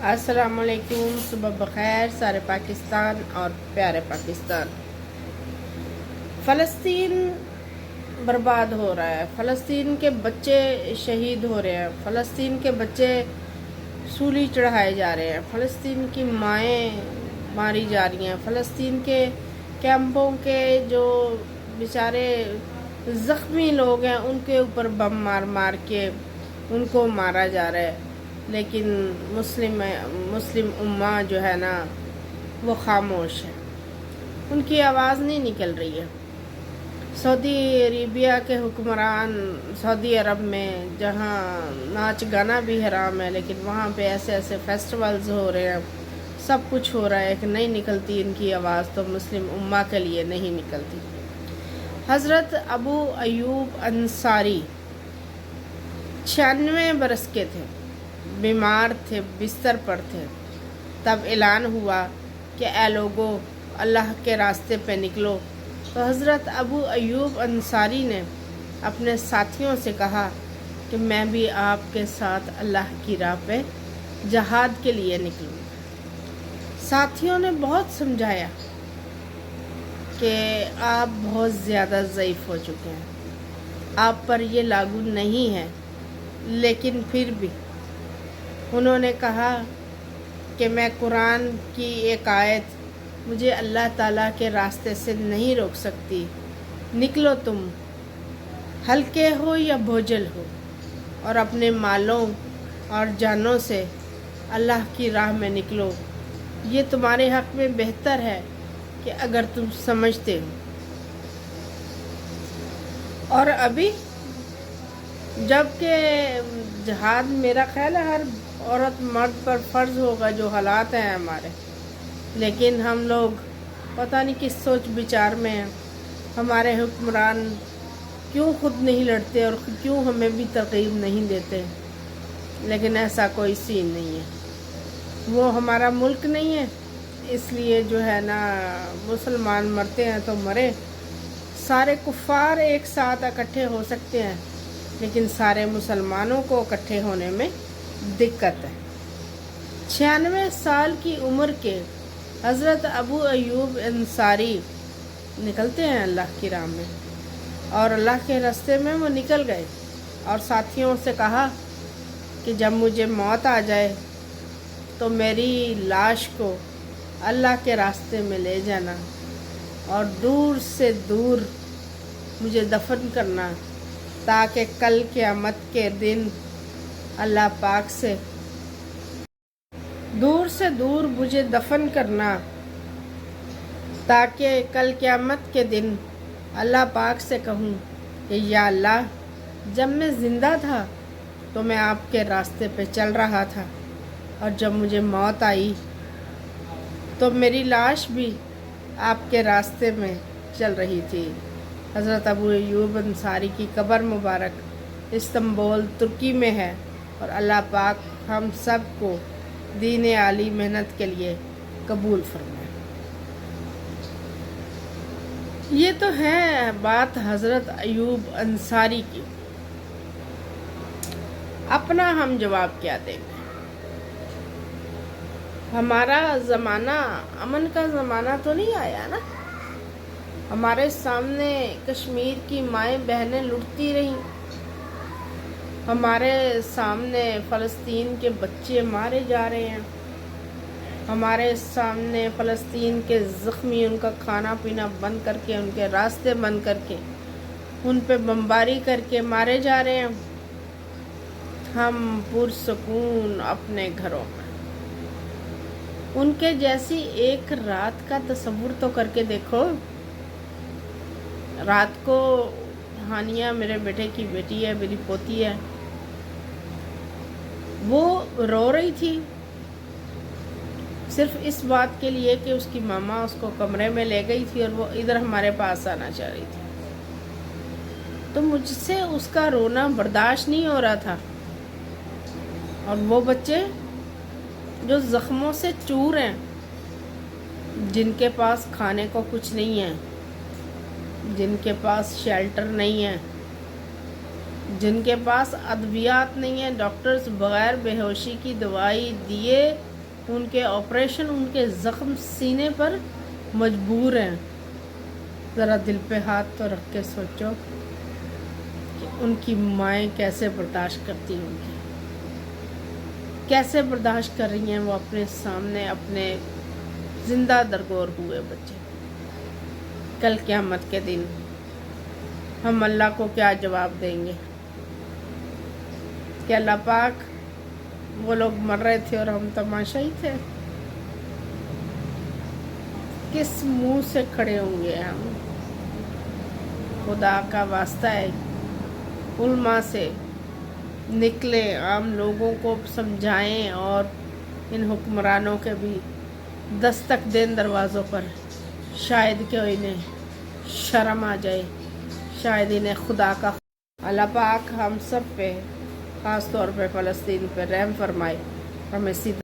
السلام علیکم، صبح بخیر سارے پاکستان اور پیارے پاکستان۔ فلسطین برباد ہو رہا ہے، فلسطین کے بچے شہید ہو رہے ہیں، فلسطین کے بچے سولی چڑھائے جا رہے ہیں، فلسطین کی مائیں ماری جا رہی ہیں، فلسطین کے کیمپوں کے جو بیچارے زخمی لوگ ہیں ان کے اوپر بم مار مار کے ان کو مارا جا رہا ہے، لیکن مسلم امہ جو ہے نا وہ خاموش ہے، ان کی آواز نہیں نکل رہی ہے۔ سعودی عربیہ کے حکمران سعودی عرب میں جہاں ناچ گانا بھی حرام ہے، لیکن وہاں پہ ایسے ایسے فیسٹیولز ہو رہے ہیں، سب کچھ ہو رہا ہے کہ نہیں نکلتی ان کی آواز، تو مسلم امہ کے لیے نہیں نکلتی۔ حضرت ابو ایوب انصاری 96 برس کے تھے، بیمار تھے، بستر پر تھے، تب اعلان ہوا کہ اے لوگو اللہ کے راستے پہ نکلو، تو حضرت ابو ایوب انصاری نے اپنے ساتھیوں سے کہا کہ میں بھی آپ کے ساتھ اللہ کی راہ پہ جہاد کے لیے نکلوں۔ ساتھیوں نے بہت سمجھایا کہ آپ بہت زیادہ ضعیف ہو چکے ہیں، آپ پر یہ لاگو نہیں ہے، لیکن پھر بھی انہوں نے کہا کہ میں قرآن کی ایک آیت مجھے اللہ تعالیٰ کے راستے سے نہیں روک سکتی، نکلو تم، ہلکے ہو یا بوجھل ہو، اور اپنے مالوں اور جانوں سے اللہ کی راہ میں نکلو، یہ تمہارے حق میں بہتر ہے کہ اگر تم سمجھتے ہو۔ اور ابھی جب کہ جہاد میرا خیال ہے ہر عورت مرد پر فرض ہوگا، جو حالات ہیں ہمارے، لیکن ہم لوگ پتہ نہیں کس سوچ بچار میں ہیں، ہمارے حکمران کیوں خود نہیں لڑتے اور کیوں ہمیں بھی ترغیب نہیں دیتے، لیکن ایسا کوئی سین نہیں ہے، وہ ہمارا ملک نہیں ہے، اس لیے جو ہے نا مسلمان مرتے ہیں تو مرے، سارے کفار ایک ساتھ اکٹھے ہو سکتے ہیں لیکن سارے مسلمانوں کو اکٹھے ہونے میں دقت ہے۔ 96 سال کی عمر کے حضرت ابو ایوب انصاری نکلتے ہیں اللہ کی راہ میں، اور اللہ کے راستے میں وہ نکل گئے، اور ساتھیوں سے کہا کہ جب مجھے موت آ جائے تو میری لاش کو اللہ کے راستے میں لے جانا اور دور سے دور مجھے دفن کرنا، تاکہ کل قیامت کے دن اللہ پاک سے دور سے دور مجھے دفن کرنا، تاکہ کل قیامت کے دن اللہ پاک سے کہوں کہ یا اللہ، جب میں زندہ تھا تو میں آپ کے راستے پہ چل رہا تھا، اور جب مجھے موت آئی تو میری لاش بھی آپ کے راستے میں چل رہی تھی۔ حضرت ابو ایوب انصاری کی قبر مبارک استنبول ترکی میں ہے، اور اللہ پاک ہم سب کو دین عالی محنت کے لیے قبول فرمائے۔ یہ تو ہے بات حضرت ایوب انصاری کی، اپنا ہم جواب کیا دیں گے؟ ہمارا زمانہ امن کا زمانہ تو نہیں آیا نا، ہمارے سامنے کشمیر کی مائیں بہنیں لٹتی رہیں، ہمارے سامنے فلسطین کے بچے مارے جا رہے ہیں، ہمارے سامنے فلسطین کے زخمی ان کا کھانا پینا بند کر کے، ان کے راستے بند کر کے، ان پہ بمباری کر کے مارے جا رہے ہیں، ہم پرسکون اپنے گھروں میں۔ ان کے جیسی ایک رات کا تصور تو کر کے دیکھو۔ رات کو ہانیہ میرے بیٹے کی بیٹی ہے، میری پوتی ہے، وہ رو رہی تھی صرف اس بات کے لیے کہ اس کی ماما اس کو کمرے میں لے گئی تھی اور وہ ادھر ہمارے پاس آنا چاہ رہی تھی، تو مجھ سے اس کا رونا برداشت نہیں ہو رہا تھا، اور وہ بچے جو زخموں سے چور ہیں، جن کے پاس کھانے کو کچھ نہیں ہے، جن کے پاس شیلٹر نہیں ہے، جن کے پاس ادویات نہیں ہیں، ڈاکٹرز بغیر بے ہوشی کی دوائی دیے ان کے آپریشن، ان کے زخم سینے پر مجبور ہیں. ذرا دل پہ ہاتھ تو رکھ کے سوچو کہ ان کی مائیں کیسے برداشت کرتی ہوں گی، کیسے برداشت کر رہی ہیں وہ اپنے سامنے اپنے زندہ درگور ہوئے بچے. کل قیامت کے دن ہم اللہ کو کیا جواب دیں گے کہ اللہ پاک وہ لوگ مر رہے تھے اور ہم تماشائی تھے؟ کس منہ سے کھڑے ہوں گے ہم؟ خدا کا واسطہ ہے، علماء سے نکلے، عام لوگوں کو سمجھائیں اور ان حکمرانوں کے بھی دستک دیں دروازوں پر، شاید کہ انہیں شرم آ جائے، شاید انہیں خدا کا. اللہ پاک ہم سب پہ، خاص طور پہ فلسطین پہ رحم فرمائے، ہمیں سیدھا